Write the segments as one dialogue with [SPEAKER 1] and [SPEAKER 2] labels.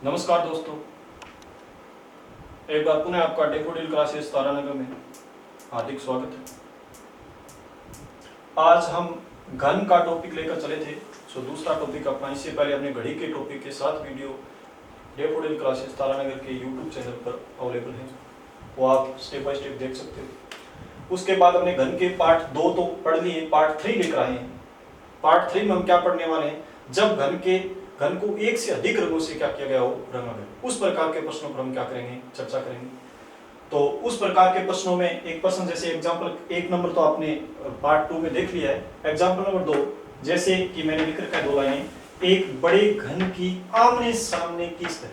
[SPEAKER 1] नमस्कार दोस्तों, एक बार पुनः आपका डेफोडिल क्लासेस तारानगर में हार्दिक स्वागत है। आज हम घन का टॉपिक लेकर चले थे। दूसरा टॉपिक अपना, इससे पहले अपने घड़ी के टॉपिक के साथ वीडियो डेफोडिल क्लासेस तारानगर के यूट्यूब चैनल पर अवेलेबल है, वो आप स्टेप बाय स्टेप देख सकते हो। उसके बाद हमने घन के पार्ट 2 तो पढ़ लिए, पार्ट 3 लेकर आए हैं। पार्ट 3 में हम क्या पढ़ने वाले हैं, जब घन को एक से अधिक रंगों से क्या किया गया हो, रंगा गया, उस प्रकार के प्रश्नों पर हम क्या करेंगे, चर्चा करेंगे। तो उस प्रकार के प्रश्नों में एक प्रश्न, जैसे एग्जांपल 1 नंबर तो आपने पार्ट 2 में देख लिया है। एग्जांपल नंबर 2, जैसे कि मैंने लिख रखा है 2 लाइनें, एक बड़े घन की आमने सामने की सतह,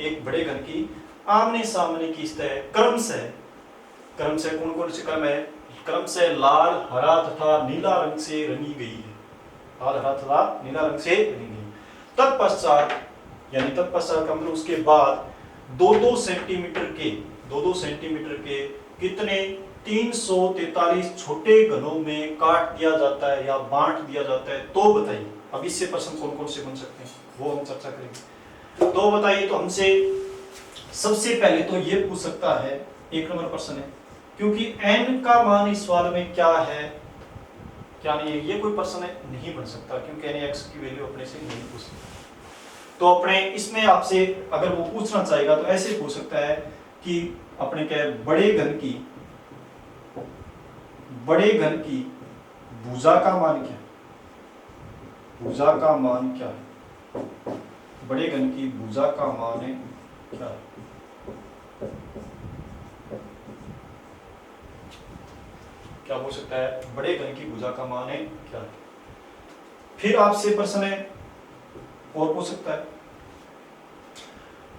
[SPEAKER 1] एक बड़े घन की आमने सामने की सतह क्रमशः कौन कौन से क्रम है, क्रमशः लाल, हरा तथा नीला रंग से रंगी गई है। लाल, हरा तथा नीला रंग से रंगी गई। तत्पश्चात का मतलब उसके बाद 2-2 सेंटीमीटर के कितने 343 छोटे घनों में काट दिया जाता है या बांट दिया जाता है, तो बताइए। अब इससे प्रश्न कौन कौन से बन सकते हैं वो हम चर्चा करेंगे। तो बताइए, तो हमसे सबसे पहले तो ये पूछ सकता है, 1 नंबर प्रश्न है, क्योंकि n का मान इस सवाल में क्या है क्या नहीं है, ये कोई प्रश्न नहीं बन सकता, क्योंकि n x की वैल्यू अपने से नहीं पूछ सकता। तो अपने इसमें आपसे अगर वो पूछना चाहेगा तो ऐसे पूछ सकता है कि अपने क्या है, बड़े घन की भुजा का मान क्या है, भुजा का मान क्या है, बड़े घन की भुजा का मान है क्या है। क्या हो सकता है, बड़े घन की भुजा का मान है क्या है। फिर आपसे प्रश्न है और पूछ सकता है,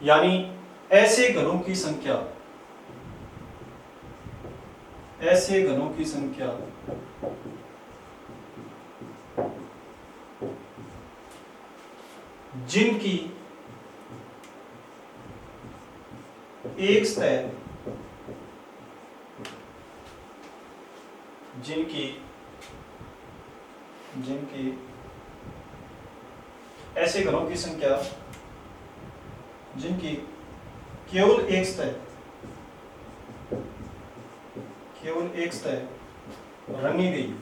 [SPEAKER 1] यानी ऐसे घनों की संख्या जिनकी एक सतह ऐसे घनों की संख्या जिनकी केवल एक सतह रंगी गई,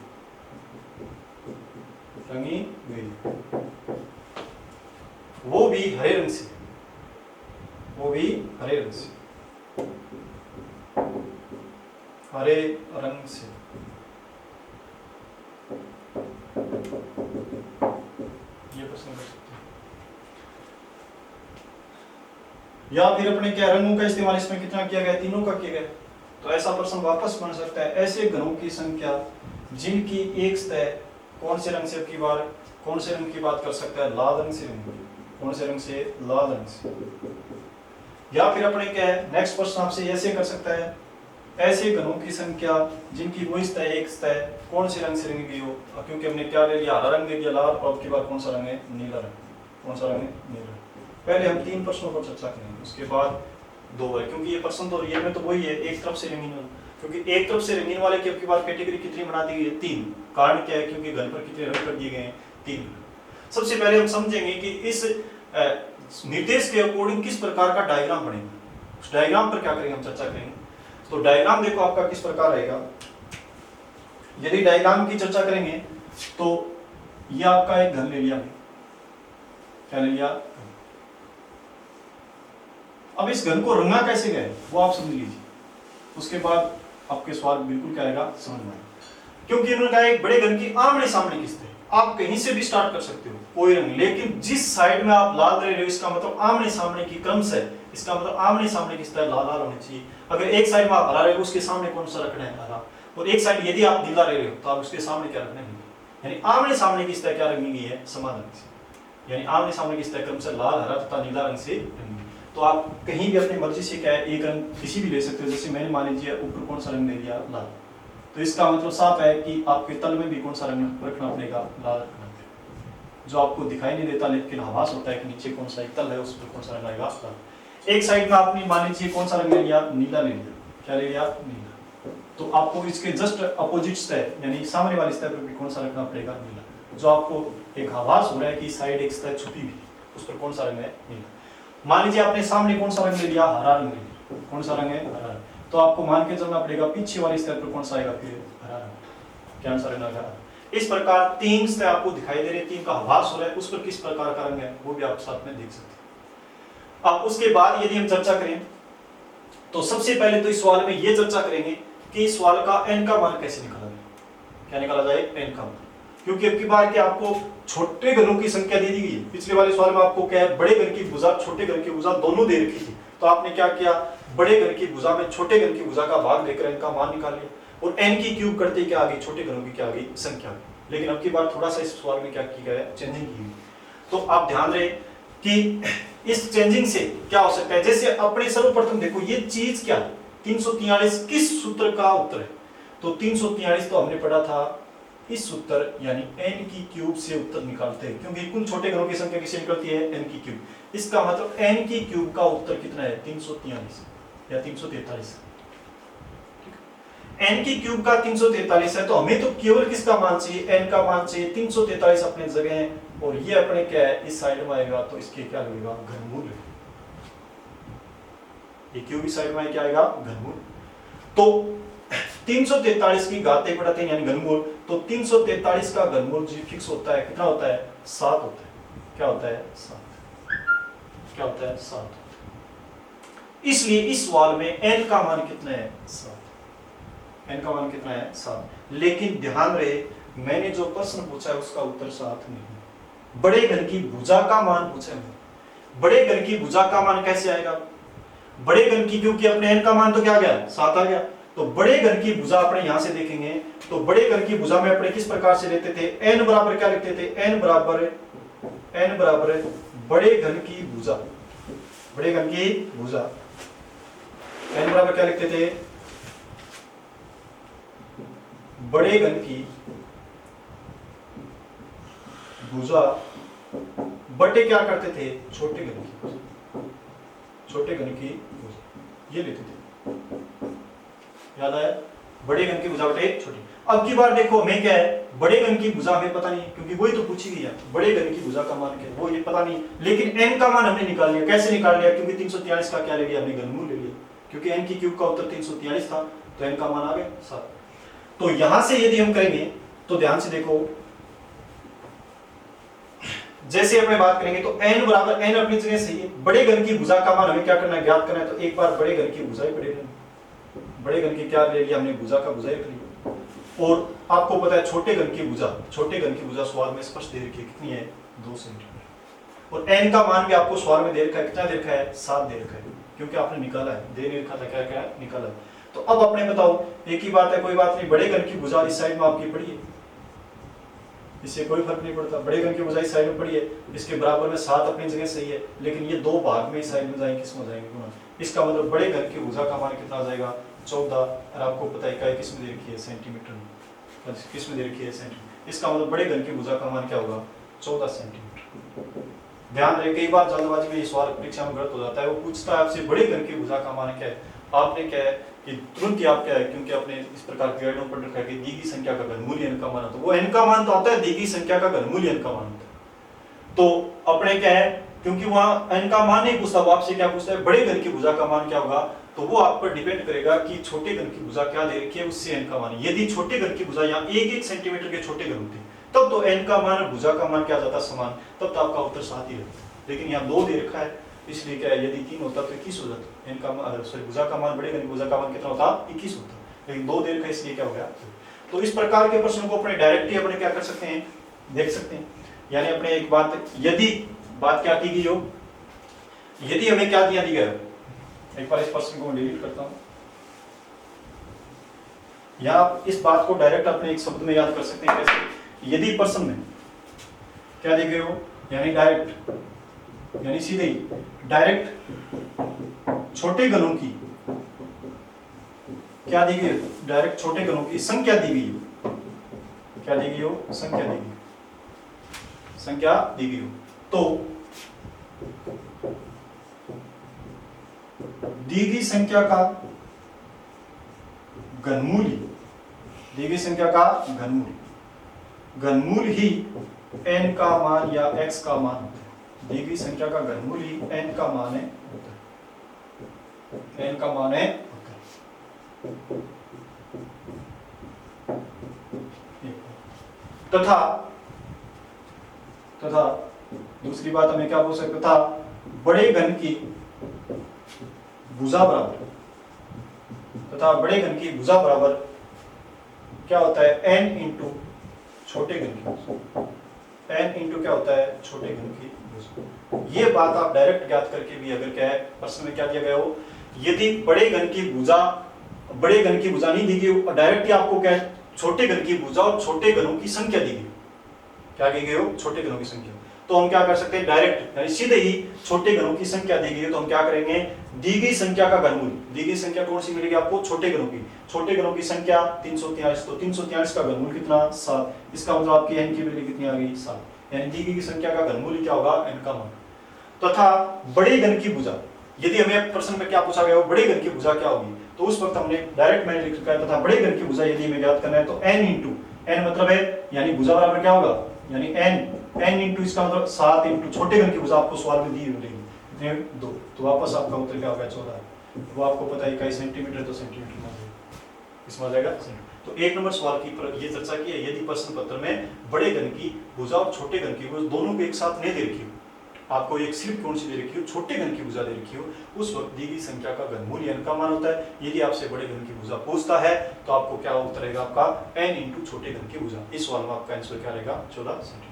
[SPEAKER 1] वो भी हरे रंग से, हरे रंग से। ये प्रश्न कर सकते हैं। या फिर अपने क्या रंगों का इस्तेमाल इसमें कितना किया गया, तीनों का किया गया। तो ऐसा प्रश्न वापस बन सकता है, ऐसे घनों की संख्या जिनकी एक सतह कौन से रंग से की बात कर सकता है, लाल रंग से रंगी। कौन से रंग से, लाल रंग से। या फिर अपने क्या है, नेक्स्ट प्रश्न आपसे ऐसे कर सकता है, ऐसे घनों की संख्या जिनकी वही सतह एक सतह कौन से रंग से रंगी गई हो, क्योंकि हमने क्या ले लिया, हरा रंग ले लिया, लाल, और अब की बार कौन सा रंग है, नीला रंग। कौन सा रंग है, नीला रंग। पहले हम 3 प्रश्नों पर चर्चा करेंगे, उसके बाद 2 है, क्योंकि ये प्रश्न तो रियल में तो वही है, एक तरफ से रंगीन, क्योंकि एक तरफ से रंगीन वाले की अब की बार कैटेगरी कितनी बना दी गई है, 3। कारण क्या है, क्योंकि घन पर कितने रंग कर दिए गए हैं, 3। सबसे पहले हम समझेंगे कि इस निर्देश के अकॉर्डिंग किस प्रकार का डायग्राम बनेगा। उस डायग्राम पर क्या करेंगे, हम चर्चा करेंगे। तो डायग्राम देखो आपका किस प्रकार रहेगा। यदि डायग्राम की चर्चा करेंगे तो ये आपका एक घन ले लिया, क्या ले लिया। अब इस घन को रंगा कैसे गए वो आप समझ लीजिए, उसके बाद आपके सवाल बिल्कुल क्या आएगा, समझ में आएगा। क्योंकि उन्होंने कहा एक बड़े घन की आमने सामने की सतह, आप कहीं से भी स्टार्ट कर सकते हो कोई रंग, लेकिन जिस साइड में आप लाल ले रहे हो इसका मतलब आमने सामने की क्रम से, इसका मतलब आमने सामने की सतह लाल होनी चाहिए। अगर एक साइड में आप हरा रहे हो उसके सामने कौन सा रखना है, हरा। और एक साइड यदि आप नीला ले रहे हो तो आप उसके सामने क्या रखना है, यानी आमने सामने की सतह क्या रंगी गई है, समान रंग से, यानी आमने सामने की सतह क्रम से लाल, हरा तथा नीला रंग से रंगी। तो आप कहीं भी अपनी मर्जी से क्या है, एक रंग किसी भी ले सकते हो। जैसे मैंने मान लीजिए ऊपर कौन सा रंग ले लिया, लाल, तो इसका मतलब साफ है कि आपके तल में भी कौन सा रंग रखना पड़ेगा, लाल रंग, जो आपको दिखाई नहीं देता लेकिन आभास होता है कि नीचे कौन सा एक तल है, उस पर कौन सा रंग आएगा, लाल। एक साइड में आपने मान लीजिए कौन सा रंग ले लिया, नीला ले लिया, क्या ले लिया, नीला। तो आपको इसके जस्ट अपोजिट सतह यानी सामने वाली सतह पर भी कौन सा रखना पड़ेगा, नीला। जो आपको एक आभास हो रहा है कि साइड एक सतह छुपी हुई, उस पर कौन सा रंग है, नीला। मान लीजिए आपने सामने कौन सा रंग ले लिया, हरा रंग ले लिया, कौन सा रंग है, हरा रंग, तो आपको मान के चलना पड़ेगा पीछे वाली स्तर पर कौन सा आएगा, फिर हरा रंग। क्या आंसर है, हरा। इस प्रकार तीन स्तर आपको दिखाई दे रहे, तीन का आभास हो रहा है, उस पर किस प्रकार का रंग है वो भी आप साथ में देख सकते हैं। अब उसके बाद यदि हम चर्चा करें तो सबसे पहले तो इस सवाल में ये चर्चा करेंगे कि इस सवाल का n का मान कैसे निकाला जाए, क्या निकाला जाए, n का मान। क्योंकि अब की बार के आपको छोटे घनों की संख्या दे दी गई है, पिछले वाले सवाल में आपको क्या है, बड़े घन की भुजा छोटे घन की भुजा दोनों दे रखी थी, तो आपने क्या किया, बड़े घन की भुजा में छोटे घन की भुजा का भाग लेकर n का मान निकाल लिया, और n की क्यूब करते क्या आ गई, छोटे घनों की क्या आ गई, संख्या। लेकिन अब की बार थोड़ा सा इस सवाल में क्या की गया है, चेंजिंग की गई। तो आप ध्यान रहे कि इस चेंजिंग से क्या हो सकता है, जैसे अपने सर्वप्रथम देखो ये चीज क्या, 343 किस सूत्र का उत्तर है, तो 343 तो हमने पढ़ा था इस सूत्र यानी n की क्यूब से उत्तर निकालते हैं, क्योंकि कुल छोटे घनों की संख्या किससे निकलती है, n की क्यूब। इसका मतलब n की क्यूब का उत्तर कितना है, 343 या 343। n की क्यूब का 343 है, तो हमें तो केवल किसका मान चाहिए, n का मान चाहिए। 343 अपने जगह है और ये अपने क्या है, इस साइड में आएगा, तो इसके क्या लगेगा, घनमूल। ये क्यूब इस साइड में क्या आएगा, घनमूल। तो 343 की घाते बढ़ाते हैं यानी घनमूल, तो 343 का घनमूल जी फिक्स होता है, कितना होता है, 7 होता है। क्या होता है, 7। क्या होता है, 7। इसलिए इस सवाल में n का मान कितना है, 7। n का मान कितना है, 7। लेकिन ध्यान रहे मैंने जो प्रश्न पूछा है उसका उत्तर 7 नहीं, बड़े घन की भुजा का मान पूछा है। बड़े घन की भुजा का मान कैसे आएगा, बड़े घन की, क्योंकि अपने n का मान तो क्या आ गया, 7 आ गया, तो बड़े घन की भुजा अपने यहां से देखेंगे, तो बड़े घन की भुजा में अपने किस प्रकार से लेते थे, n बराबर क्या लिखते थे, n बराबर बड़े घन की भुजा, बड़े घन की भुजा, n बराबर क्या लिखते थे, बड़े घन की भुजा बटे क्या करते थे, छोटे घन की भुजा, छोटे घन की भुजा ये लेते थे, याद आया, बड़े घन की भुजा बटे छोटी। अब की बार देखो हमें क्या है, बड़े घन की भुजा हमें पता नहीं, क्योंकि वही तो पूछी गई है, बड़े घन की भुजा का मान क्या है वो ये पता नहीं, लेकिन n का मान हमने निकाल लिया। कैसे निकाल लिया, क्योंकि 343 का क्या ले लिया, हमने घनमूल ले लिया, क्योंकि n की क्यूब का उत्तर 343 था, तो n का मान आ गया 7। तो यहां से यदि हम करेंगे तो ध्यान से देखो, जैसे अपने बात करेंगे तो n बराबर, n अपनी जगह सही है, बड़े घन की भुजा का मान हमें क्या करना है, ज्ञात करना है, तो एक बार बड़े घन की भुजा ही पड़ेगी, बड़े घन की क्या ले लिया हमने, भुजा का भुजा ही रख लिया। और आपको पता है छोटे घन की भुजा, छोटे घन की भुजा सवाल में स्पष्ट दे रखी है, कितनी है, 2 सेंटीमीटर, और n का मान भी आपको सवाल में दे रखा है, कितना दे रखा है, 7 दे रखा है, क्योंकि आपने निकाला है, दे नहीं रखा था, क्या क्या निकाला है। तो अब अपने बताओ, एक ही बात है, कोई बात नहीं, बड़े घन की भुजा इस साइड में आपकी पड़ी है, इससे कोई फर्क नहीं पड़ता, बड़े घन की भुजा इस साइड में पड़ी है, इसके बराबर में 7 अपनी जगह सही है, लेकिन ये दो भाग में इस साइड में जाएंगे, किसमें जाएंगे, गुणा। इसका मतलब बड़े घन की भुजा का मान कितना आ जाएगा, 14, और आपको पता है इकाई किसमें दे रखी है, सेंटीमीटर में, किसमें दे रखी है, सेंटीमीटर। इसका मतलब बड़े घन की भुजा का मान क्या होगा, 14 सेंटीमीटर। ध्यान रहे, कई बार जल्दबाजी में ये सवाल परीक्षा में गलत हो जाता है, वो पूछता है आपसे बड़े घन की भुजा का मान क्या है, आपने क्या है कि तुरंत ही आप क्या है, क्योंकि आपने इस प्रकार के गाइडों पर रखा है कि दी गई संख्या का घनमूल n का मान, तो वो n का मान तो आता है, दी गई संख्या का घनमूल n का मान होता है। तो अपने क्या है, क्योंकि वहां n का मान नहीं पूछता, वो आपसे क्या पूछता है, बड़े घन की भुजा का मान क्या होगा, तो वो आप पर डिपेंड करेगा कि छोटे घन की भुजा क्या दे रखी है, उससे n का मान। यदि छोटे घन की भुजा यहाँ 1-1 सेंटीमीटर के छोटे घन होते तब तो n का मान और भुजा का मान क्या जाता समान, तब तो आपका उत्तर 7 ही रहता। लेकिन यहाँ 2 दे रखा है, इसलिए क्या है, यदि 3 होता तो 21 हो जाता, n का सॉरी भुजा का मान, बड़े घन की भुजा का मान कितना होता, 21 होता, लेकिन 2 दे रखा है, इसलिए क्या हो गया। तो इस प्रकार के प्रश्नों को अपने डायरेक्ट ही अपने क्या कर सकते हैं, देख सकते हैं। यानी अपने एक बात, यदि बात क्या की गई हो, यदि हमें क्या दिया गया, एक बार इस प्रश्न को डिलीट करता हूं, या आप इस बात को डायरेक्ट अपने एक शब्द में याद कर सकते हैं, कैसे, यदि प्रश्न में क्या दिए गए हो, यानी डायरेक्ट, यानी सीधे ही डायरेक्ट छोटे घनों की क्या दी गई, डायरेक्ट छोटे घनों की संख्या दी गई हो, क्या दी गई हो, संख्या दी गई, संख्या दी गई हो, तो दी गई संख्या का घनमूल ही, दी गई संख्या का घनमूल, घनमूल ही n का मान या x का मान होता है। दी गई संख्या का घनमूल ही n का मान है, n का मान है। तथा तथा दूसरी बात हमें क्या बोल सकते था, बड़े घन की भुजा बराबर, तथा बड़े घन की भुजा बराबर क्या होता है, n इंटू छोटे घन की, n इंटू क्या होता है, छोटे घन की भुजा। ये बात आप डायरेक्ट ज्ञात करके भी, अगर क्या है प्रश्न में क्या दिया गया हो, यदि बड़े घन की भुजा नहीं दी गई, डायरेक्ट ही आपको क्या है, छोटे घन की भुजा और छोटे घनों की संख्या दी गई, क्या दी गई हो, छोटे घनों की संख्या। तो हम क्या कर सकते हैं, डायरेक्ट यानी सीधे ही छोटे घनों की संख्या दी गई है, तो हम क्या करेंगे, दी गई संख्या का घनमूल, दी गई संख्या कौन सी मिलेगी आपको, छोटे घनों की, छोटे घनों की संख्या 343, तो 343 का घनमूल कितना, 7, इसका मतलब आपकी n की वैल्यू कितनी आ गई, 7, यानी दी गई संख्या का घनमूल क्या होगा, n का मान। तथा बड़े घन की भुजा, यदि हमें प्रश्न में क्या पूछा गया हो, बड़े घन की भुजा क्या होगी, तो उस वक्त हमने डायरेक्ट मैंने लिख रखा है, तथा बड़े घन की भुजा यदि हमें ज्ञात करना है तो n इंटू, n मतलब है यानी भुजा बराबर क्या होगा, यानी n इंटू इसका मतलब 7 इंटू छोटे घन की भुजा आपको सवाल में दी मिलेगी कितने, 2, तो वापस आपका उत्तर क्या होगा, 14। वो आपको पता है इकाई सेंटीमीटर, तो सेंटीमीटर में इसमें आ जाएगा। तो एक नंबर सवाल की ये चर्चा की है, यदि प्रश्न पत्र में बड़े घन की भुजा और छोटे घन की भुजा दोनों को एक साथ नहीं दे रखी हो, आपको एक सिर्फ कौन सी दे रखी हो, छोटे घन की भुजा दे रखी हो, उस वक्त दी गई संख्या का घनमूल n का मान होता है। यदि आपसे बड़े घन की भुजा पूछता है तो आपको क्या उत्तर रहेगा आपका, n इंटू छोटे घन की भुजा। इस सवाल में आपका आंसर क्या रहेगा, 14 सेंटीमीटर।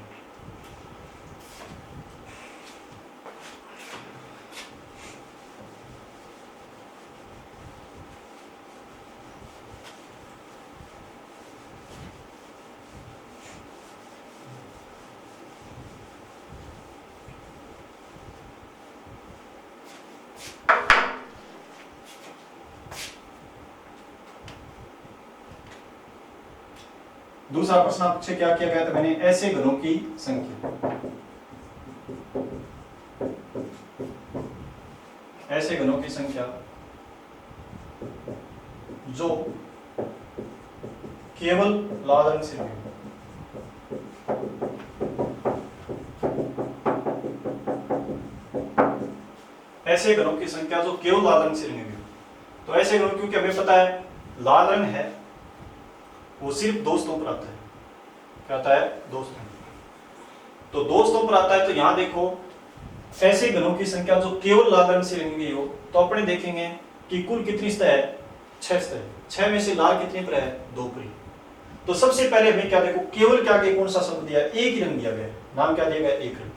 [SPEAKER 1] दूसरा प्रश्न आपसे क्या किया गया था, मैंने ऐसे घनों की संख्या, ऐसे घनों की संख्या जो केवल लाल रंग से रंगे, ऐसे घनों की संख्या जो केवल लाल रंग से रंगे हुए। तो ऐसे घनों, क्योंकि हमें पता है लाल रंग है वो सिर्फ दो स्तंभ पर आता है, क्या आता है, दो स्तंभ। तो दो स्तंभ पर आता है, तो यहां देखो ऐसे घनों की संख्या जो केवल लाल रंग से रंगी गई हो, तो अपने देखेंगे कि कुल कितनी सतह है, 6 सतह। 6 में से लाल कितने पर है, 2 पर। तो सबसे पहले हमें क्या देखो, केवल क्या के कौन सा शब्द दिया है, एक ही रंग दिया गया है, नाम क्या दिया गया, एक रंग।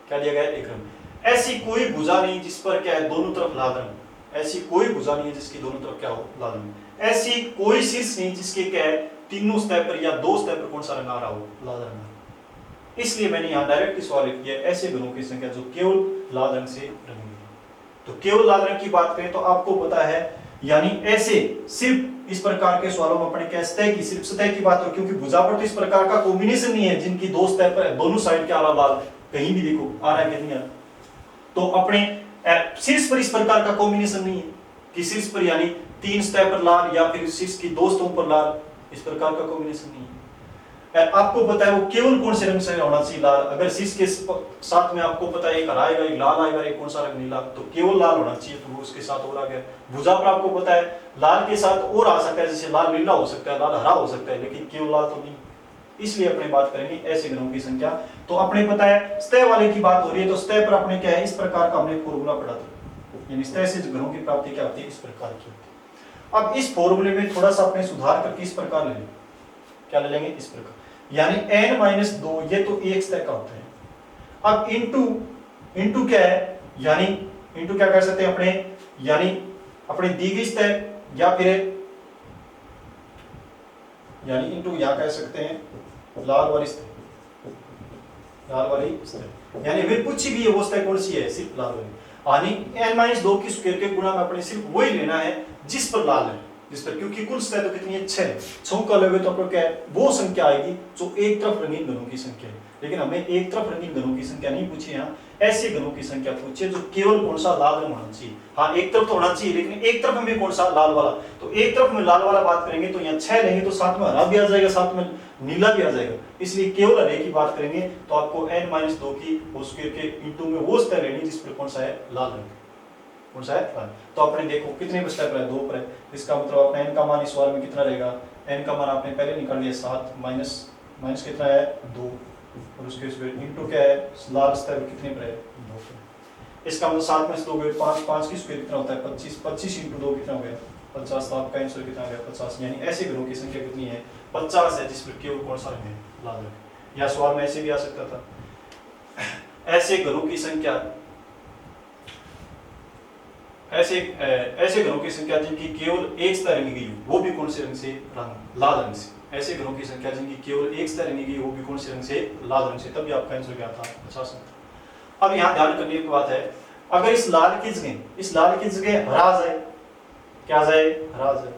[SPEAKER 1] क्या दिया गया, एक रंग। ऐसी कोई भुजा नहीं जिस पर क्या है, दोनों तरफ लाल रंग, ऐसी कोई भुजा नहीं है जिसकी दोनों तरफ क्या हो, लाल रंग। ऐसी कोई शीर्ष नहीं जिसके क्या है, तीनों सतह पर या दो सतह पर कौन सा रंग आ रहा हो, लाल रंग। इसलिए मैंने यहां डायरेक्ट सवाल लिख दिया, ऐसे घनों की संख्या जो केवल लाल रंग से रंगी है। तो केवल लाल रंग की बात करें तो आपको पता है, यानी ऐसे सिर्फ इस प्रकार के सवालों में अपने क्या सतह की, सिर्फ सतह की बात हो, क्योंकि भुजा पर तो इस प्रकार का कॉम्बिनेशन नहीं है जिनकी दो सतह पर दोनों साइड क्या आ रहा लाल, कहीं भी देखो आ रहा है कि नहीं आ रहा। तो अपने शीर्ष पर इस प्रकार का कॉम्बिनेशन नहीं है कि शीर्ष पर यानी 3 सतह पर लाल या फिर शीर्ष की 2 स्तंभ पर लाल, इस प्रकार का कॉम्बिनेशन नहीं है। आपको पता है वो केवल कौन से रंग से होना चाहिए, लाल। अगर शीर्ष के साथ में आपको पता है एक हरा आएगा, एक लाल आएगा, एक कौन सा रंग नीला, तो केवल लाल होना चाहिए, तो वो उसके साथ और आ गया। भुजा पर आपको पता है लाल के साथ और आ सकता है, जैसे लाल नीला हो सकता है, लाल हरा हो सकता है, लेकिन केवल लाल तो नहीं। इसलिए अपने बात करेंगे ऐसे घनों की संख्या। तो अपने पता है सतह वाले की बात हो रही है, तो सतह पर अपने क्या है, इस प्रकार का हमने फॉर्मूला पढ़ा था, यानी सतह से घनों की प्राप्ति क्या होती है, इस प्रकार की होती है। अब इस फॉर्मूले में थोड़ा सा अपने सुधार करके इस प्रकार ले लेंगे, क्या ले लेंगे, इस प्रकार, यानी n-2 ये तो एक सतह का होता है। अब इंटू क्या है, यानी इंटू क्या कर सकते हैं अपने, यानी अपने दी गई सतह या फिर यानी इंटू यहां कह सकते हैं लाल वाली सतह, लाल वाली सतह, यानी हमें पूछी भी है वो सतह कौन सी है, सिर्फ लाल वाली। यानी n-2 की स्क्वायर के गुणा में अपने सिर्फ वही लेना है जिस पर लाल है, जिस पर, क्योंकि कुल सतह तो कितनी है, 6 का लोगे तो आपको क्या है, वो संख्या आएगी जो एक तरफ रंगीन घनों की संख्या है। लेकिन हमें एक तरफ रंगीन घनों की संख्या नहीं पूछी, यहाँ ऐसे घनों की संख्या पूछी जो केवल कौन सा लाल रंग होना चाहिए। हाँ एक तरफ तो होना चाहिए, लेकिन एक तरफ हमें कौन सा, लाल वाला। तो एक तरफ में लाल वाला बात करेंगे तो यहाँ 6 लेंगे तो साथ में हरा भी आ जाएगा, साथ में नीला भी आ जाएगा। इसलिए केवल अरे की बात करेंगे तो आपको n माइनस 2 की होल स्क्वायर के इंटू में वो स्तर लेनी जिस पर कौन सा है लाल रंग, कौन सा है लाल। तो आपने देखो कितने पर स्टेप है 2 पर है, इसका मतलब अपना n का मान इस वाले में कितना रहेगा, n का मान आपने पहले निकाल लिया 7 माइनस कितना है 2 और उसके स्क्वायर इंटू क्या है लाल स्तर कितने पर है 2 पर। इसका मतलब 7 में से 2 गए 5, 5 की स्क्वायर कितना होता है 25, 25 इंटू 2 कितना हो गया 50, तो आपका आंसर कितना आ गया 50। यानी ऐसे ग्रोह की संख्या कितनी है 50 है जिस पर केवल कौन सा रंग है लाल रंग। या सवाल में ऐसे भी आ सकता था ऐसे ग्रोह की संख्या ऐसे ग्रोह की संख्या जिनकी केवल एक स्तर रंगी गई वो भी कौन से रंग से लाल रंग से। ऐसे ग्रोह की संख्या जिनकी केवल एक स्तर रंगी गई वो भी कौन से रंग से लाल रंग से, तभी आपका आंसर क्या था 50। अब यहाँ ध्यान करने की बात है अगर इस लाल की जगह हरा जाए, क्या जाए हरा जाए,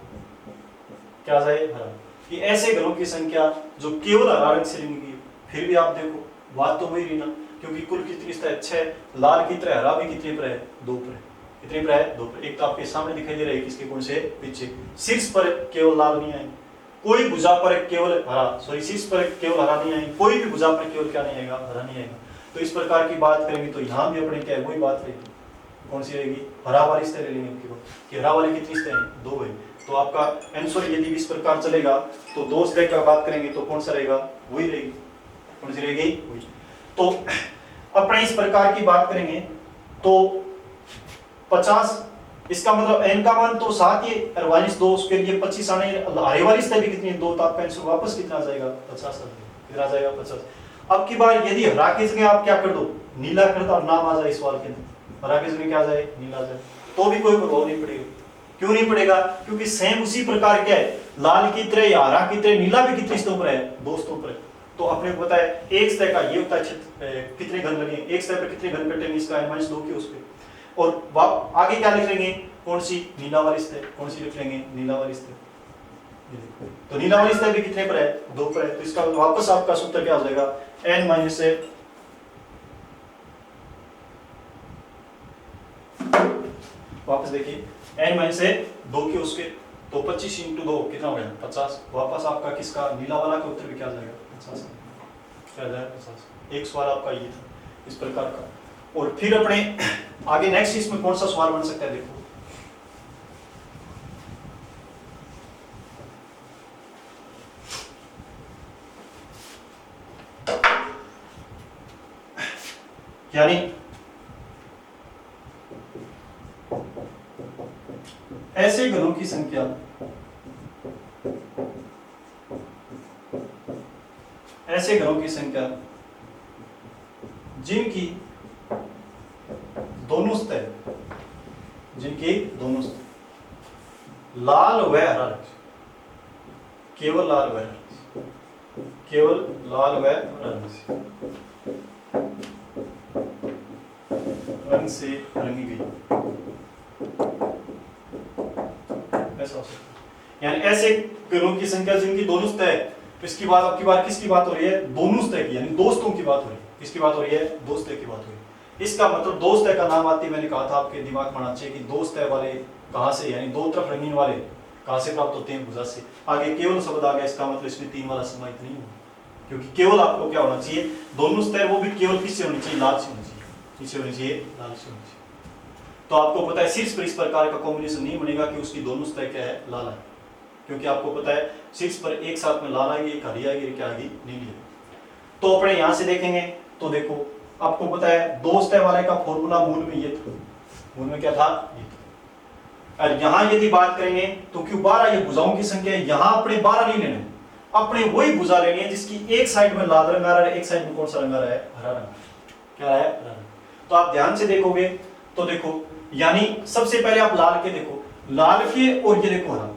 [SPEAKER 1] क्या जाए हरा, कि ऐसे ग्रोह की संख्या जो केवल हरा रंग से रंगी फिर भी आप देखो बात तो वही रही ना, क्योंकि कुल कितनी स्तर 6 लाल की तरह हरा भी कितने पर है 2 पर है, कितने पर है 2 पर। एक तो आपके सामने दिखाई दे रहा है किसके कौन से पीछे शीर्ष पर केवल लाल नहीं आए, कोई भुजा पर केवल हरा, सॉरी शीर्ष पर केवल हरा नहीं आएगी, कोई भी भुजा पर केवल क्या नहीं आएगा हरा नहीं आएगा। तो इस प्रकार की बात करेंगे तो यहाँ भी अपने क्या है वही बात रहेगी, कौन सी रहेगी हरा वाली स्तर लेंगे कि हरा वाली कितनी स्तर है 2 है। तो आपका आंसर यदि इस प्रकार चलेगा तो 2 स्तर का बात करेंगे तो कौन सा रहेगा वही रहेगी, कौन सी रहेगी वही। तो अपने इस प्रकार की बात करेंगे तो 50, इसका मतलब n का मान तो 7 ही 2 उसके लिए 25 आने हरे वाली स्तर भी कितनी है 2, तो आपका आंसर वापस कितना आ जाएगा 50 कितना आ जाएगा 50। अब की बार यदि हरा की जगह आप क्या कर दो नीला कर दो और नाम आ जाए इस सवाल के अंदर, हरा की जगह क्या आ जाए नीला आ जाए, तो भी कोई प्रभाव नहीं पड़ेगा। क्यों नहीं पड़ेगा, क्योंकि सेम उसी प्रकार क्या है लाल की तरह या हरा की तरह नीला भी कितने स्तों पर है 2 स्तों पर है। तो अपने को पता है एक स्तर का ये होता है कितने घन लगे, एक स्तर पर कितने घन कटेंगे इसका -2 के उस पे, और आगे क्या लिख लेंगे कौन सी नीला वाली स्तर, कौन सी लिख लेंगे नीला वाली स्तर, तो नीला वाली स्तर भी कितने पर है 2 पर है। तो इसका वापस आपका सूत्र क्या हो जाएगा n माइनस से वापस देखिए n माइनस से 2 के उसके, तो 25 इंटू 2 कितना हो गया 50। वापस आपका किसका नीला वाला का उत्तर भी क्या जाएगा 50, क्या जाएगा 50। एक सवाल आपका ये था इस प्रकार का। और फिर अपने आगे नेक्स्ट इसमें कौन सा सवाल बन सकता है देखो, यानी ऐसे घनों की संख्या जिनकी दोनों स्तर लाल व हरा रंग, केवल लाल व हरा रंग से रंगी गई, ऐसा हो सकता है। यानी ऐसे घनों की संख्या जिनकी दोनों स्तर है, तो इसकी बात आपकी बात किसकी बात हो रही है दोनों स्तर की, यानी दोस्तों की बात हो रही है, किसकी बात हो रही है दोस्त की बात हो रही है। इसका मतलब दोस्त का नाम आते मैंने कहा था आपके दिमाग में आना चाहिए कि दोस्त वाले कहां से, यानी दो तरफ रंगीन वाले कहां से प्राप्त होते हैं भुजा से। आगे केवल शब्द आ गया, इसका मतलब इसमें 3 वाला समाहित नहीं होगा, क्योंकि केवल आपको क्या होना चाहिए दोनों स्तर वो भी केवल किससे होनी चाहिए लाल से होनी चाहिए, किससे होनी चाहिए लाल से होनी चाहिए। तो आपको पता है शीर्ष पर इस प्रकार का कॉम्बिनेशन नहीं बनेगा कि उसकी दोनों स्तर क्या है लाल है, क्योंकि आपको पता है शीर्ष पर एक साथ में लाल आएगी एक हरी आएगी क्या आएगी नीली। तो अपने यहां से देखेंगे तो देखो आपको पता है दो स्तर वाले का फॉर्मूला मूल में ये था, मूल में क्या था ये था। और यहां यदि बात करेंगे तो क्यों 12 ये भुजाओं की संख्या है, यहां अपने 12 नहीं लेने, अपने वही भुजा लेनी है जिसकी एक साइड में लाल रंग आ रहा है एक साइड में कौन सा रंग आ रहा है हरा रंग, क्या है हरा रंग। तो आप ध्यान से देखोगे तो देखो यानी सबसे पहले आप लाल के देखो, लाल के और ये देखो हरा,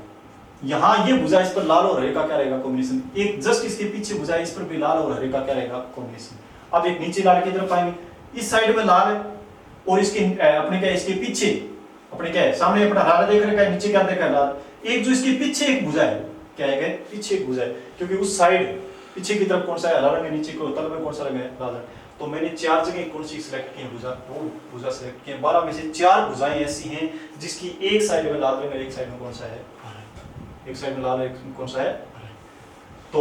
[SPEAKER 1] यहां ये भुजा इस पर लाल और हरे का क्या रहेगा कॉम्बिनेशन, एक जस्ट इसके पीछे भुजा इस पर भी लाल और हरे का क्या रहेगा कॉम्बिनेशन। अब एक नीचे लाल की तरफ आएंगे, इस साइड में लाल है और इसके अपने क्या इसके पीछे अपने क्या है सामने अपना हरा देख रखा है नीचे क्या देखा है लाल, एक जो इसके पीछे एक भुजा है क्या है पीछे एक भुजा है, क्योंकि उस साइड पीछे की तरफ कौन सा है हरा रंग है, नीचे को तल में कौन सा रंग है लाल रंग। तो मैंने 4 जगह कौन सी सिलेक्ट की भुजा, वो भुजा सिलेक्ट की 12 में से 4 भुजाएं ऐसी हैं जिसकी एक साइड में लाल रंग है एक साइड में कौन सा है एक साइड में लाल है कौन सा है। तो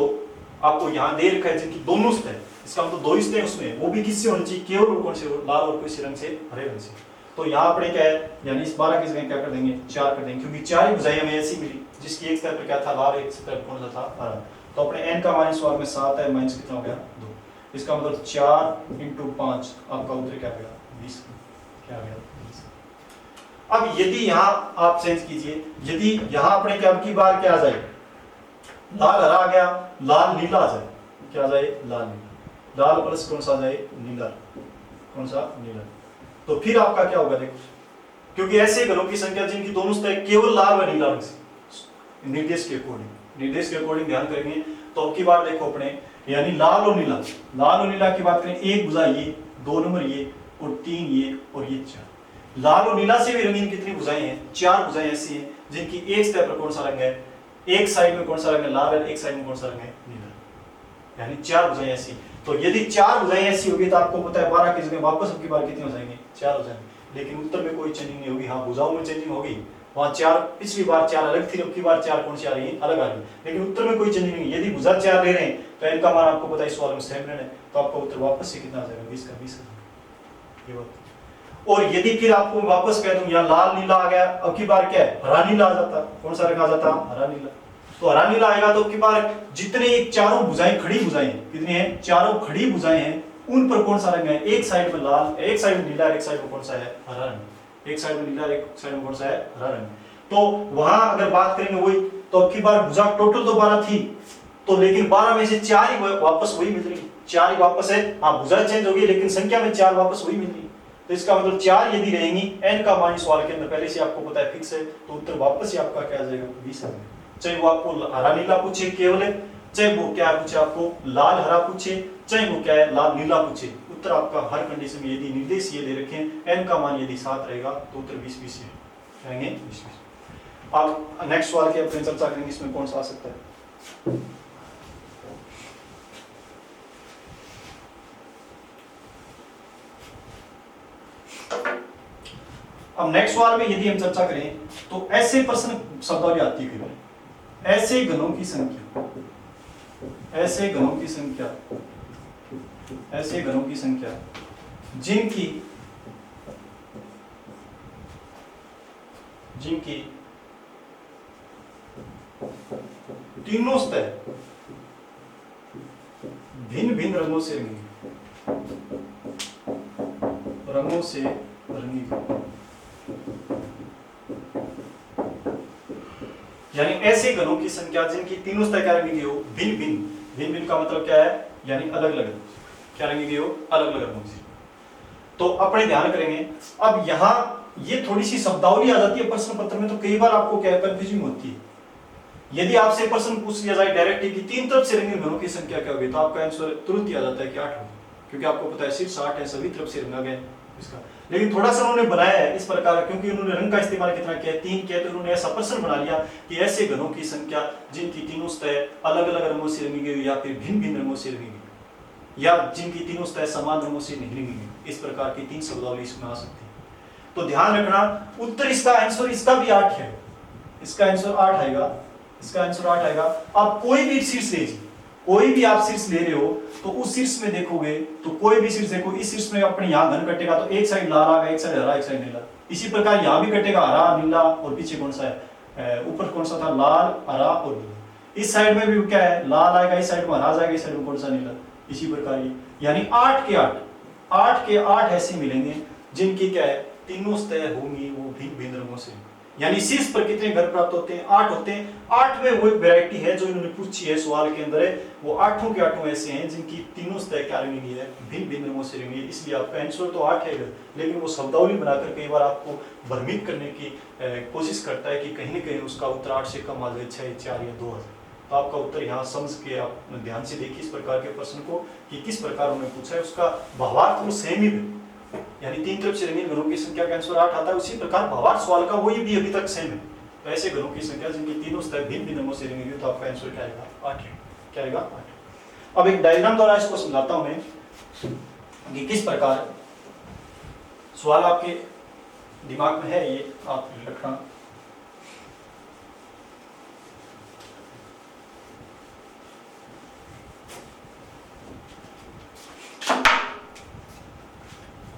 [SPEAKER 1] आपको यहाँ दे रखा है जिनकी दोनों सतह, इसका मतलब दो हिस्से हैं उसमें, वो भी किससे होनी चाहिए, केवल और कौन से, लाल और किसी रंग से, हरे रंग से। तो यहाँ अपने क्या है, यानी इस 12 की जगह क्या कर देंगे, 4 कर देंगे, क्योंकि 4 ही भुजाएं हमें ऐसी मिली जिसकी एक सतह पर क्या था, लाल, एक सतह पर कौन सा था, हरा। तो अपने n का मान इस सवाल में 7 है, माइनस कितना हो गया, 2। इसका मतलब 4 × 5 आपका उत्तर क्या गया, 20, क्या गया 20। अब यदि यहाँ आप चेंज कीजिए, यदि यहाँ अपने क्या की बार क्या आ जाए, लाल हरा आ गया, लाल नीला आ जाए, क्या आ जाए, लाल नीला, लाल प्लस कौन सा आ जाए, नीला, कौन सा, नीला। तो फिर आपका क्या होगा देखो, क्योंकि ऐसे घनों की संख्या जिनकी दोनों सतह केवल लाल व नीला रंग से, निर्देश के अकॉर्डिंग ध्यान करेंगे। तो अब की बार देखो अपने, यानी लाल और नीला की बात करें, एक भुजा ये, 2 नंबर ये, और 3 ये, और ये 4। लाल और नीला से भी रंगीन कितनी भुजाएं हैं, 4 भुजाएं ऐसी हैं जिनकी एक सतह पर कौन सा रंग है, एक साइड में कौन सा रंग है, लाल है, एक साइड में कौन सा रंग है, नीला, यानी 4 भुजाएं ऐसी। तो यदि 4 भुजाएं ऐसी होगी तो आपको पता है 12 की जगह वापस अब की बार कितने हो जाएंगे, 4 हो जाएंगे, लेकिन उत्तर में कोई चेंजिंग नहीं होगी। हाँ, भुजाओं में चेंजिंग होगी, वहां 4 पिछली बार 4 अलग थी, अब की बार 4 कौन सी आ रही है, अलग आ रही है, लेकिन उत्तर में कोई चेंजिंग नहीं। यदि भुजा 4 ले रहे हैं तो इनका मान आपको पता है इस सवाल में सेम रहना है, तो आपका उत्तर वापस से कितना आ जाएगा, 20 का 20 आ जाएगा, ये बात। और यदि फिर आपको वापस कह दूं यहाँ लाल नीला आ गया, अब की बार क्या है, हरा नीला आ जाता, कौन सा रंग आ जाता, हरा नीला। तो हरा नीला आएगा तो अब की बार जितने चारों भुजाएं, खड़ी भुजाएं कितनी हैं, चारों खड़ी भुजाएं हैं, उन पर कौन सा रंग है, एक साइड में लाल, एक साइड में नीला, एक साइड में कौन सा है, हरा रंग, एक साइड में नीला, एक साइड में कौन सा है, हरा रंग। तो वहां अगर बात करेंगे वही, तो अब की बार भुजा टोटल तो 12 थी, तो लेकिन 12 में से 4 ही वापस वही मिल रही, 4 ही वापस है। हाँ, भुजा चेंज होगी लेकिन संख्या में 4 वापस वही मिल रही। तो इसका मतलब 4 यदि रहेंगी, n का मान सवाल के अंदर पहले से आपको पता है फिक्स है, तो उत्तर वापस ही आपका क्या आ जाएगा, 20 आ जाएगा। चाहे वो आपको हरा नीला पूछे केवल, चाहे वो क्या पूछे आपको लाल हरा पूछे, चाहे वो क्या है लाल नीला पूछे, उत्तर आपका हर कंडीशन में, यदि निर्देश ये दे रखे n का मान यदि 7 रहेगा तो उत्तर 20-20 रहेंगे, 20-20। अब नेक्स्ट सवाल की अपनी चर्चा करेंगे, इसमें कौन सा आ सकता है। अब नेक्स्ट सवाल में यदि हम चर्चा करें तो ऐसे प्रश्न शब्दावली आती है, ऐसे घनों की संख्या, ऐसे घनों की संख्या, ऐसे घनों की संख्या जिनकी तीनों सतह भिन्न भिन्न रंगों से रंगी, यानी ऐसे घनों की संख्या जिनकी तीनों सतह क्या रंगी गई हो, भिन्न भिन्न का मतलब क्या है, यानी अलग अलग, क्या रंगी गई हो, अलग अलग रंगों से। तो अपने ध्यान करेंगे, अब यहाँ ये थोड़ी सी शब्दावली आ जाती है प्रश्न पत्र में, तो कई बार आपको क्या कंफ्यूजिंग होती है। यदि आपसे प्रश्न पूछ लिया जाए डायरेक्टली कि तीन तरफ से रंगीन घनों की संख्या क्या होगी, तो आपका आंसर तुरंत ही आ जाता है कि 8 होगी, क्योंकि आपको पता है शीर्ष 8 है, सभी तरफ से रंगा गया इसका। लेकिन थोड़ा सा उन्होंने बनाया है इस प्रकार, क्योंकि उन्होंने रंग का इस्तेमाल कितना किया, 3 किया, तो उन्होंने ऐसा प्रश्न बना लिया कि ऐसे घनों की संख्या जिनकी तीनों सतह अलग अलग रंगों से रंगी गई या फिर भिन्न भिन्न रंगों से रंगी गई, या जिनकी तीनों सतह समान रंगों से नहीं रंगी गई, इस प्रकार की 3 शब्दावली इसमें आ सकती है। तो ध्यान रखना, उत्तर इसका आंसर इसका भी 8 है, इसका आंसर 8 आएगा, इसका आंसर 8 आएगा। आप कोई भी शीर्ष लीजिए, कोई भी आप शीर्ष ले रहे हो तो उस शीर्ष में देखोगे तो कोई भी शीर्ष देखो, इस शीर्ष में अपने यहाँ घन कटेगा तो एक साइड लाल आएगा, एक साइड हरा, एक साइड नीला। इसी प्रकार यहाँ भी कटेगा हरा नीला, और पीछे कौन सा है, ऊपर कौन सा था, लाल हरा और नीला। इस साइड में भी क्या है, लाल आएगा, इस साइड में हरा जाएगा, इस साइड में कौन सा नीला। इसी प्रकार ये, यानी 8 के 8 ऐसे मिलेंगे जिनकी क्या है, तीनों सतह होंगी वो भिन्न भिन्न रंगों से। यानी शीर्ष पर कितने घर प्राप्त होते हैं, 8 होते हैं। 8 में वो वैरायटी है जो इन्होंने पूछी है सवाल के अंदर है, वो 8 के 8 ऐसे हैं जिनकी तीनों सतह क्या रंगी है, भिन्न भिन्न रंगों से रंगी है। इसलिए आपका आंसर तो 8 है, लेकिन वो शब्दावली बनाकर कई बार आपको भ्रमित करने की कोशिश करता है कि कहीं न कहीं उसका उत्तर 8 से कम आ जाए, 6, 4 या 2 आ जाए। तो आपका उत्तर यहाँ समझ के आप ध्यान से देखिए इस प्रकार के प्रश्न को कि किस प्रकार उन्होंने पूछा है, उसका भावार्थ वो सेम ही है। यानी 3 तरफ से रंगीन घनों की संख्या का आंसर 8 आता है, उसी प्रकार भावार्थ सवाल का वही भी अभी तक सेम है। तो ऐसे घनों की संख्या जिनकी तीनों सतह भिन्न भिन्न रंगों से रंगी हुई, तो आपका आंसर क्या आएगा, 8 है। क्या आएगा, 8। अब एक डायग्राम द्वारा इसको समझाता हूं मैं कि किस प्रकार सवाल आपके दिमाग में है, ये आप रखना।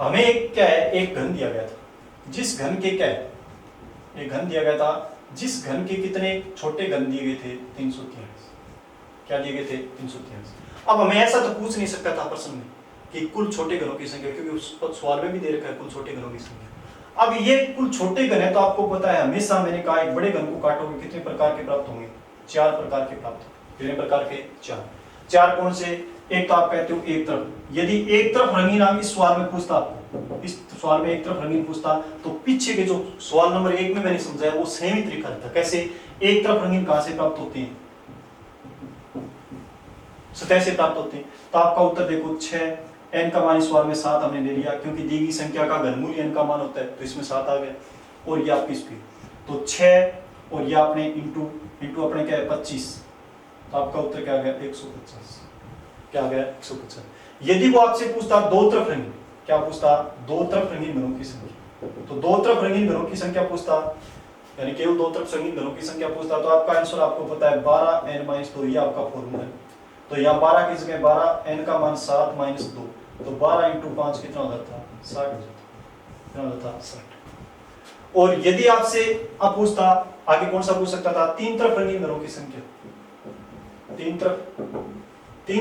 [SPEAKER 1] हमें क्या है, एक घन दिया गया था, जिस घन के क्या है, एक घन दिया गया था, जिस घन के कितने छोटे घन दिए गए थे 343, क्या दिए गए थे 343। अब हमें ऐसा तो पूछ नहीं सकता था प्रश्न में कि कुल छोटे घनों की संख्या, क्योंकि उस सवाल में भी दे रखा है कुल छोटे घनों की संख्या। अब ये कुल छोटे घन है तो आपको पता है हमेशा मैंने कहा एक बड़े घन को काटोगे कितने प्रकार के प्राप्त होंगे, 4 प्रकार के प्राप्त होंगे। कितने प्रकार के, 4 कौन से, एक तो आप कहते हो एक तरफ, यदि एक तरफ रंगीन आप इस सवाल में पूछता, आपको इस सवाल में एक तरफ रंगीन पूछता तो पीछे के जो सवाल नंबर 1 में मैंने समझाया वो सेम ही तरीका था। कैसे एक तरफ रंगीन कहां से प्राप्त होते हैं, सतह से प्राप्त होते हैं। तो आपका उत्तर देखो 6, n का मान इस सवाल में 7 हमने ले लिया, क्योंकि दी गई संख्या का घनमूल n का मान होता है, तो इसमें 7 आ गया। और ये आपकी स्पीड तो 6 और ये आपने इंटू अपने क्या है 25, तो आपका उत्तर क्या आ गया 150, क्या आ गया 150। यदि वो आपसे पूछता दो तरफ रंगीन, क्या पूछता, दो तरफ रंगीन घनों की संख्या, तो दो तरफ रंगीन घनों की संख्या पूछता, यानी केवल दो तरफ रंगीन घनों की संख्या पूछता, तो आपका आंसर आपको पता है 12n-2, ये आपका फॉर्मूला है। तो यहाँ 12 की जगह 12, n का मान 7 - 2, तो 12 × 5 कितना हो जाता, 60 हो जाता, कितना हो जाता 60। और यदि आपसे अब पूछता, आगे कौन सा पूछ सकता था, तीन तरफ रंगीन घनों की संख्या, तीन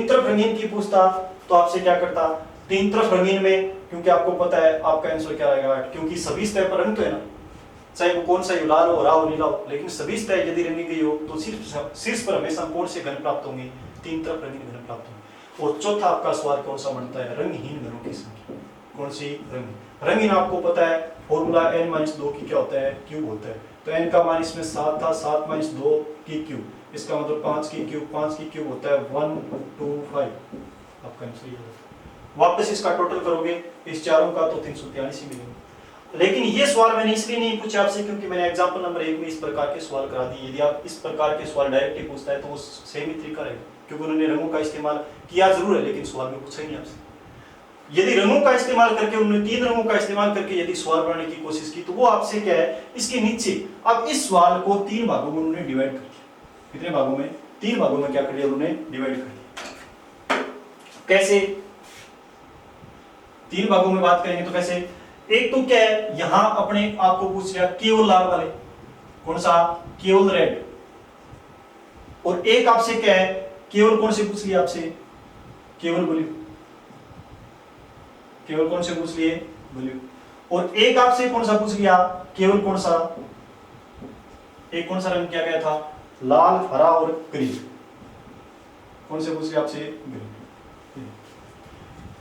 [SPEAKER 1] तरफ रंगीन की पूछता, तो आपसे क्या करता, तीन तरफ रंगीन में, क्योंकि आपको पता है आपका आंसर क्या आएगा 8, क्योंकि सभी सतह पर रंग तो है ना, चाहे वो कौन सा लाल हो, हरा हो, नीला हो, लेकिन सभी सतह यदि रंगी गई हो तो सिर्फ शीर्ष पर हमेशा कौन से घन प्राप्त होंगे, तीन तरफ रंगीन घन प्राप्त होंगे। और चौथा आपका सवाल कौन सा बनता है, रंगहीन घनों की संख्या, कौन सी, रंगहीन आपको पता है फॉर्मूला n-2 की क्या होता है, क्यूब होता है। तो n का मान इसमें 7 था, 7 - 2 की क्यूब, इसका मतलब 5 की क्यूब, 5 की क्यूब होता है 125, आपका आंसर ये होता है। वापस इसका टोटल करोगे इस चारों का तो 343 ही मिलेगा। लेकिन ये सवाल मैंने इसलिए नहीं पूछा आपसे क्योंकि मैंने एग्जांपल नंबर 1 में इस प्रकार के सवाल करा दिए। यदि आप इस प्रकार के सवाल डायरेक्टली पूछता है तो वो सेम ही तरीका रहेगा, क्योंकि उन्होंने रंगों का इस्तेमाल किया जरूर है लेकिन सवाल में पूछा ही नहीं आपसे। यदि रंगों का इस्तेमाल करके उन्होंने 3 रंगों का इस्तेमाल करके यदि सवाल बनाने की कोशिश की तो वो आपसे क्या है, इसके नीचे अब इस सवाल को 3 भागों में उन्होंने डिवाइड कर दिया। कितने भागों में, 3 भागों में क्या कर दिया उन्होंने, डिवाइड कर दिया। कैसे, 3 भागों में बात करेंगे तो कैसे, एक तो क्या है, यहां अपने आपको पूछ लिया केवल लाल वाले, कौन सा, केवल रेड, और एक आपसे क्या है, केवल कौन से पूछ लिया आपसे, केवल ब्लू, केवल कौन से पूछ लिए, ब्लू। और एक आपसे कौन सा पूछ लिया, केवल कौन सा, एक कौन सा रंग किया गया था, लाल, हरा और ग्रीन, कौन से पूछ लिया आपसे, ग्रीन।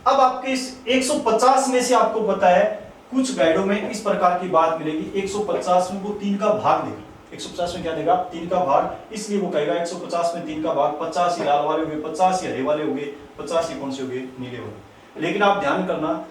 [SPEAKER 1] अब आपके इस 150 में से आपको पता है कुछ गाइडों में इस प्रकार की बात मिलेगी, 150 में वो 3 का भाग देगा, 150 में क्या देगा, 3 का भाग, इसलिए वो कहेगा 150 में 3 का भाग, 50 ही लाल वाले हो गए, 50 ही हरे वाले हो गए, 50 ही कौन से हो गए, नीले वाले। लेकिन आप ध्यान करना,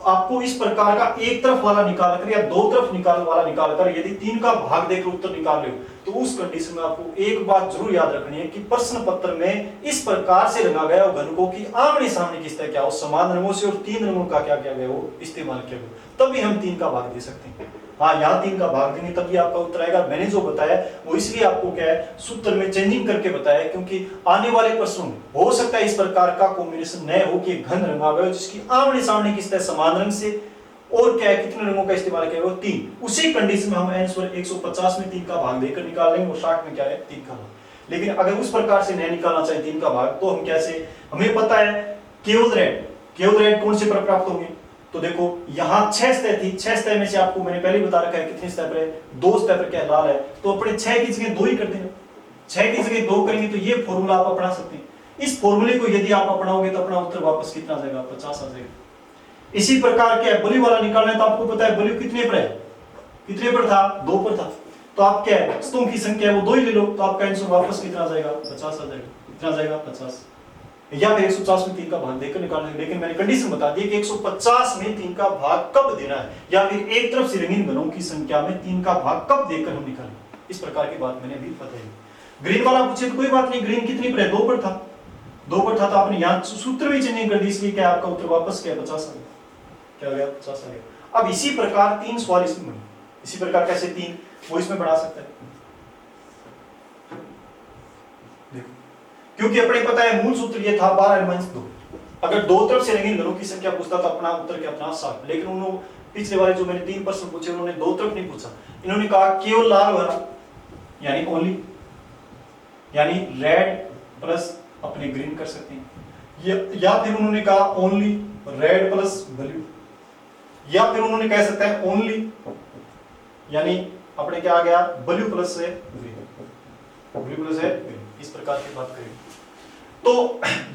[SPEAKER 1] आपको इस प्रकार का एक तरफ वाला निकाल कर या दो तरफ वाला निकाल कर यदि 3 का भाग देकर उत्तर निकाल ले तो उस कंडीशन में आपको एक बात जरूर याद रखनी है कि प्रश्न पत्र में इस प्रकार से रंगा गया हो घन को कि आमने सामने किस तरह क्या हो, समान रंगों से और 3 रंगों का क्या किया गया हो, इस्तेमाल किया गया, तभी हम 3 का भाग दे सकते हैं। हाँ, यहाँ 3 का भाग देंगे तभी आपका उत्तर आएगा। मैंने जो बताया वो इसलिए आपको क्या है, सूत्र में चेंजिंग करके बताया, क्योंकि आने वाले प्रश्नों में हो सकता है इस प्रकार का कॉम्बिनेशन न हो कि घन रंगा गया हो जिसकी आमने सामने किस तरह समान रंग से और क्या है, कितने रंगों का इस्तेमाल किया गया, 3। उसी कंडीशन में हम आंसर 150 में 3 का भाग देकर निकाल लेंगे और 60 में क्या है, 3 का भाग। लेकिन अगर उस प्रकार से नहीं निकालना चाहिए 3 का भाग तो हम कैसे, हमें पता है केवल रेड कौन से पर प्राप्त होंगे, तो देखो यहाँ 6 सतह थी, 6 सतह में से आपको मैंने पहले बता रखा है कितनी सतह पर है, 2 सतह पर क्या लाल है, तो अपने 6 की जगह 2 ही कर देना, 6 की जगह 2 करेंगे तो ये फॉर्मूला आप अपना सकते हैं। इस फॉर्मूले को यदि आप अपनाओगे तो अपना उत्तर वापस कितना आ जाएगा, 50 आ जाएगा। इसी प्रकार क्या है, ब्लू वाला निकालना है तो आपको पता है ब्लू कितने पर है, कितने पर था, 2 पर था, तो आप क्या है, स्तों की संख्या है वो 2 ही ले लो, तो आपका आंसर वापस कितना आ जाएगा, 50 आ जाएगा। कितना आ जाएगा, 50। या फिर 150 में 3 का भाग देकर निकालना है, लेकिन मैंने कंडीशन बता दी कि 150 में 3 का भाग कब देना है, या फिर एक तरफ से रंगीन घनों की संख्या में 3 का भाग कब देकर हम निकालें, इस प्रकार की बात मैंने अभी बताई। ग्रीन वाला पूछे तो कोई बात नहीं, ग्रीन कितनी पर है, 2 पर था, 2 पर था, तो आपने यहाँ सूत्र भी चेंजिंग कर दी, इसलिए क्या आपका उत्तर वापस क्या 50 आ गया, क्या हो गया, 50 आ गया। अब इसी प्रकार 3 सवाल इसमें बने, इसी प्रकार कैसे 3 वो इसमें बढ़ा सकता है, देखो, क्योंकि अपने पता है मूल सूत्र ये था 12n-2, अगर दो तरफ से रंगीन घनों की संख्या पूछता तो अपना उत्तर क्या था 7, लेकिन उन्होंने पिछले वाले जो मैंने 3 प्रश्न पूछे उन्होंने दो तरफ नहीं पूछा, इन्होंने कहा केवल लाल और हरा, यानी ओनली, यानी रेड प्लस अपने ग्रीन कर सकते हैं, या फिर उन्होंने कहा ओनली रेड प्लस ब्लू, या फिर उन्होंने कह सकते हैं ओनली, यानी अपने क्या आ गया ब्लू प्लस है ग्रीन, ब्लू प्लस है ग्रीन, इस प्रकार की बात करें। तो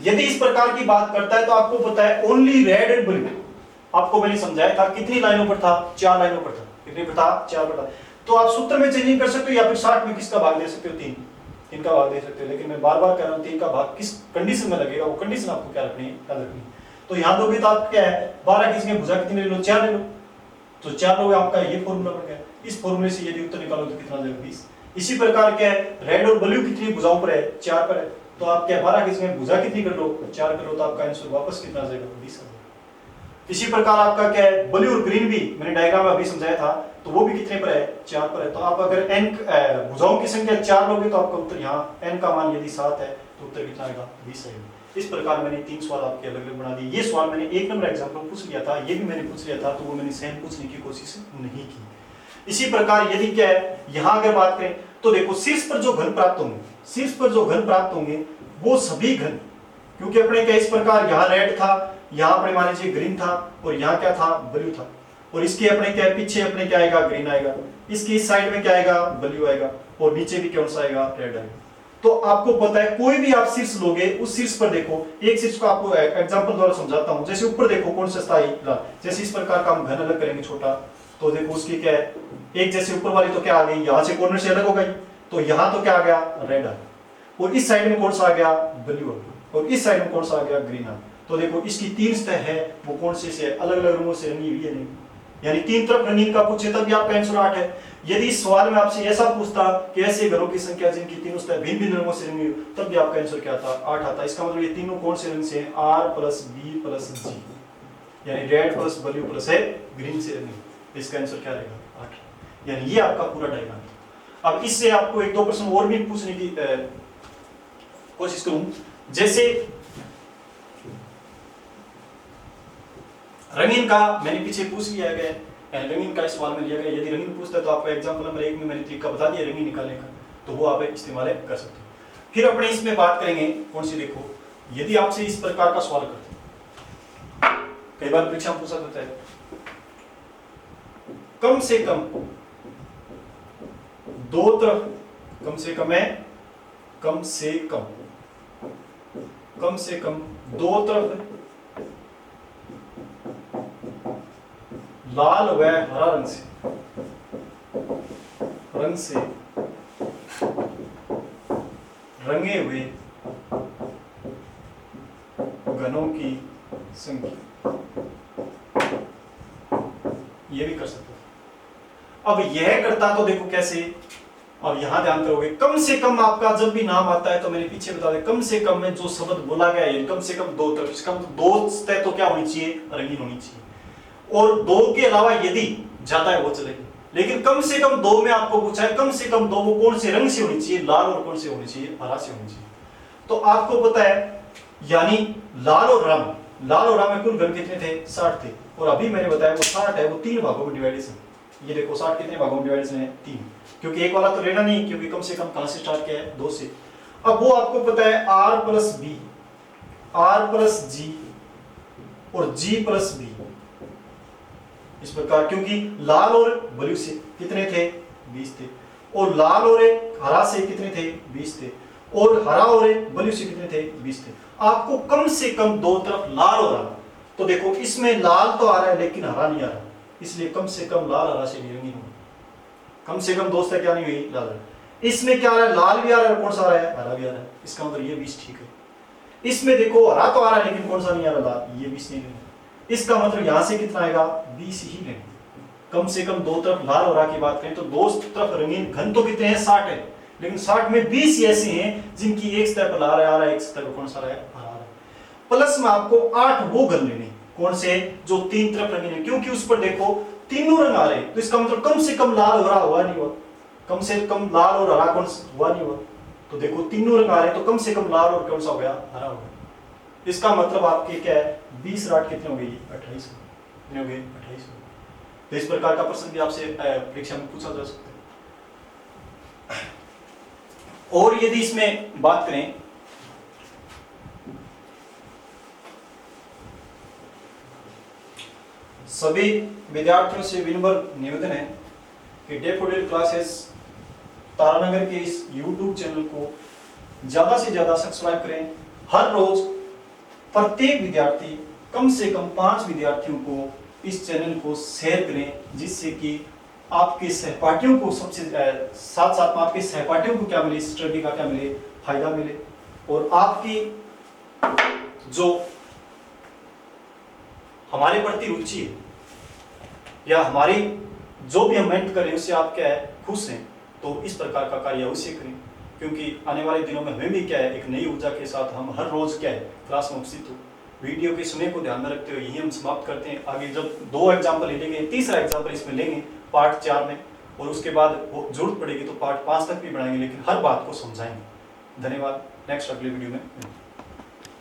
[SPEAKER 1] यदि इस प्रकार की बात करता है तो आपको पता है ओनली रेड एंड ब्लू, आपको मैंने समझाया था कितनी लाइनों पर था, 4 लाइनों पर था, कितने पर था 4 पर था। तो आप सूत्र में चेंजिंग कर सकते हो या फिर 60 में किसका भाग दे सकते हो 3 का भाग दे सकते हो, लेकिन मैं बार बार कह रहा हूं 3 का भाग किस कंडीशन में लगेगा, वो कंडीशन आपको क्या रखनी है, याद रखनी है। तो यहां दोगे तो आप क्या है 12 की इसमें भुजा कितनी ले लो 4 ले लो, तो 4 लोगे आपका ये फॉर्मूला बन गया। इस फॉर्मूले से यदि उत्तर निकालो तो कितना आ जाएगा 20। इसी प्रकार क्या है रेड और ब्लू कितनी भुजाओं पर है 4 पर है, तो आप क्या 12 की इसमें भुजा कितनी कर लो 4 कर लो, तो आपका आंसर वापस कितना आ जाएगा 20 आ जाएगा। इसी प्रकार आपका क्या है ब्लू और ग्रीन भी मैंने डायग्राम में अभी समझाया था, तो वो भी कितने पर है 4 पर है। तो आप अगर n भुजाओं की संख्या 4 लोगे तो आपका उत्तर यहाँ n का मान यदि 7 है तो उत्तर कितना आएगा 20 आएगा। इस प्रकार मैंने 3 सवाल आपके अलग अलग बना दिए। ये सवाल मैंने 1 नंबर एग्जाम्पल पूछ लिया था, ये भी मैंने पूछ लिया था, तो वो मैंने सेम पूछने की कोशिश नहीं की। इसी प्रकार यदि क्या है यहाँ अगर बात करें तो देखो शीर्ष पर जो घन प्राप्त होंगे, शीर्ष पर जो घन प्राप्त होंगे वो सभी घन, क्योंकि अपने क्या इस प्रकार यहाँ रेड था, यहाँ अपने मान लीजिए ग्रीन था, और यहाँ क्या था ब्लू था, और इसके अपने क्या पीछे अपने क्या आएगा ग्रीन आएगा, इसकी इस साइड में क्या आएगा ब्लू आएगा, और नीचे भी कौन सा आएगा रेड आएगा। तो आपको पता है कोई भी आप शीर्ष लोगे उस शीर्ष पर देखो, एक शीर्ष को आपको एग्जांपल द्वारा समझाता हूं। जैसे ऊपर देखो कौन सा स्थाई लाल, जैसे इस प्रकार का हम घन अलग करेंगे छोटा, तो देखो उसकी क्या है एक जैसे ऊपर वाली तो क्या आ गई यहाँ से कॉर्नर से अलग हो गई, तो यहाँ तो क्या आ गया रेड आ गया, और इस साइड में कौन सा आ गया ब्लू आ गया, और इस साइड में कौन सा आ गया ग्रीन आ गया। तो देखो इसकी 3 सतह है वो कौन से अलग अलग रंगों से रंगी हुई है नहीं, यानी 3 तरफ रंगीन का पूछे तब भी आपका आंसर 8 है। यदि इस सवाल में आपसे ऐसा पूछता कि ऐसे घरों की संख्या जिनकी तीनों सतह भिन्न भिन्न रंगों से रंगी हुई, तब भी आपका आंसर क्या था 8 आता। इसका मतलब ये तीनों कौन से रंग से हैं R plus B plus G, यानी रेड प्लस ब्लू प्लस है ग्रीन से रंगी, इसका आंसर क्या रहेगा 8। यानी ये आपका पूरा डायग्राम। अब इससे आपको 1-2 प्रश्न और भी पूछने की कोशिश करूं। जैसे रंगीन का मैंने पीछे पूछ लिया गया, रंगीन का सवाल में लिया गया, यदि रंगीन पूछता है तो आपको एग्जांपल नंबर 1 में मैंने तरीका बता दिया रंगीन निकालने का, तो वो आप इस्तेमाल कर सकते हो। फिर अपने इसमें बात करेंगे कौन सी, देखो यदि आपसे इस प्रकार का सवाल करते हैं, कई बार परीक्षा में पूछा जाता है कम से कम दो तरफ, कम से कम है कम से कम दो तरफ लाल व हरा रंग से रंगे हुए घनों की संख्या, ये भी कर सकते हो। अब यह करता तो देखो कैसे, अब यहां ध्यान करोगे कम से कम आपका जब भी नाम आता है तो मैंने पीछे बता दिया कम से कम में जो शब्द बोला गया है कम से कम दो तरफ, इसका मतलब दो सतह तो क्या होनी चाहिए रंगीन होनी चाहिए, और दो के अलावा यदि ज्यादा है वो चलेगी, लेकिन कम से कम दो में आपको पूछा है कम से कम दो, वो कौन से रंग से होनी चाहिए लाल और कौन से होनी चाहिए हरा से होनी चाहिए। तो आपको पता है यानी लाल और राम में कुल घन कितने थे 60 थे, और अभी मैंने बताया वो 60 है वो 3 भागों में डिवाइड है। ये देखो 60 कितने भागों में डिवाइड है 3, क्योंकि एक वाला तो लेना नहीं, क्योंकि कम से कम कहां से स्टार्ट किया है 2 से। अब वो आपको पता है R plus B, R plus G और G प्लस B, इस प्रकार, क्योंकि लाल और ब्लू से कितने थे 20 थे, और लाल और हरा से कितने थे 20 थे, और हरा और ब्लू से कितने थे 20 थे। आपको कम से कम दो तरफ लाल और हरा, तो देखो इसमें लाल तो आ रहा है लेकिन हरा नहीं आ रहा, इसलिए कम से कम लाल हरा से रंगीन होगा, कम से कम दोस्त क्या नहीं हुई लाल। इसमें क्या आ रहा है लाल भी आ रहा है, कौन सा आ रहा है हरा भी आ रहा है, इसका मतलब ये 20 ठीक है। इसमें देखो हरा तो आ रहा है लेकिन कौन सा नहीं आ रहा लाल, ये 20 नहीं लेना, इसका मतलब यहां से कितना आएगा 20 ही लेंगे। कम से कम दो तरफ लाल और हरा की बात करें तो दो तरफ रंगीन घन तो कितने हैं 60 है, लेकिन 60 में 20 ऐसे हैं जिनकी एक सतह पर लाल आ रहा है एक सतह पर कौन सा आ रहा है हरा आ रहा है। प्लस में आपको 8 वो घन लेने, कौन से जो 3 तरफ रंगीन है, क्योंकि उस पर देखो तीनों रंग आ रहे हैं, तो इसका मतलब कम से कम लाल और हरा हुआ नहीं हुआ, कम से कम लाल और हरा कौन हुआ नहीं हुआ, तो देखो तीनों रंग आ रहे हैं तो कम से कम लाल और कौन सा हो गया हरा हो गया। इसका मतलब आपके क्या है 20 राट कितने हो गई 28 कितने हो गए 28। तो इस प्रकार का प्रश्न भी आपसे परीक्षा में पूछा जा सकता है। और यदि इसमें बात करें सभी विद्यार्थियों से विनम्र निवेदन है कि डैफोडिल क्लासेस तारानगर के इस YouTube चैनल को ज्यादा से ज्यादा सब्सक्राइब करें। हर रोज प्रत्येक विद्यार्थी कम से कम 5 विद्यार्थियों को इस चैनल को शेयर करें, जिससे कि आपके सहपाठियों को सबसे साथ साथ में आपके सहपाठियों को क्या मिले, स्टडी का क्या मिले, फायदा मिले। और आपकी जो हमारे प्रति रुचि है या हमारी जो भी हम मेहनत करें उससे आप क्या है खुश हैं, तो इस प्रकार का कार्य अवश्य करें, क्योंकि आने वाले दिनों में हमें भी क्या है एक नई ऊर्जा के साथ हम हर रोज क्या है क्लास में उपस्थित हो। वीडियो के समय को ध्यान में रखते हुए यही हम समाप्त करते हैं। आगे जब 2 एग्जाम्पल लेंगे, तीसरा एग्जाम्पल इसमें लेंगे पार्ट 4 में, और उसके बाद जरूरत पड़ेगी तो पार्ट 5 तक भी बढ़ाएंगे, लेकिन हर बात को समझाएंगे। धन्यवाद। नेक्स्ट अगले वीडियो में।